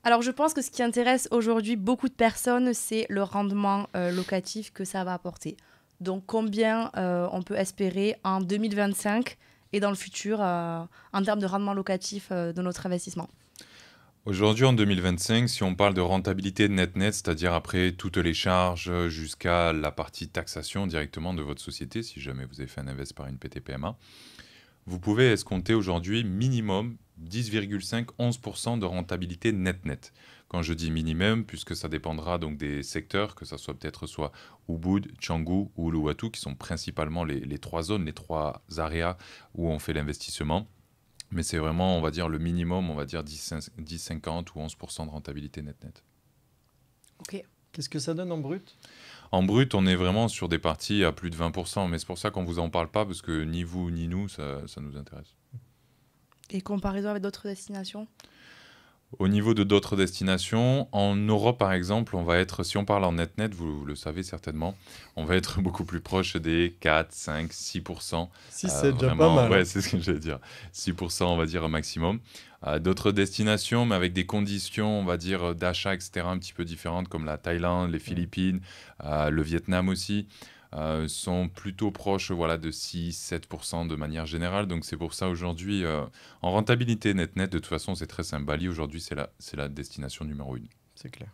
Alors, je pense que ce qui intéresse aujourd'hui beaucoup de personnes, c'est le rendement locatif que ça va apporter. Donc, combien on peut espérer en 2025 et dans le futur en termes de rendement locatif de notre investissement. Aujourd'hui, en 2025, si on parle de rentabilité net-net, c'est-à-dire après toutes les charges jusqu'à la partie taxation directement de votre société, si jamais vous avez fait un invest par une PTPMA, vous pouvez escompter aujourd'hui minimum 10,5-11% de rentabilité net-net. Quand je dis minimum, puisque ça dépendra donc des secteurs, que ça soit peut-être soit Ubud, Canggu ou Uluwatu, qui sont principalement les trois zones, les trois areas où on fait l'investissement. Mais c'est vraiment, on va dire, le minimum, on va dire 10, 50 ou 11% de rentabilité net-net. Ok. Qu'est-ce que ça donne en brut? En brut, on est vraiment sur des parties à plus de 20%, mais c'est pour ça qu'on ne vous en parle pas, parce que ni vous ni nous, ça nous intéresse. Et comparaison avec d'autres destinations. Au niveau de d'autres destinations, en Europe par exemple, on va être, si on parle en net-net, vous le savez certainement, on va être beaucoup plus proche des 4, 5, 6%. Si, c'est déjà pas Vraiment, mal, ouais, hein. c'est ce que j'allais dire. 6%, on va dire, au maximum. D'autres destinations, mais avec des conditions, on va dire, d'achat, etc., un petit peu différentes, comme la Thaïlande, les Philippines, le Vietnam aussi, sont plutôt proches, voilà, de 6-7% de manière générale. Donc c'est pour ça aujourd'hui, en rentabilité net-net, de toute façon, c'est très simple. Bali, aujourd'hui, c'est la destination numéro 1. C'est clair.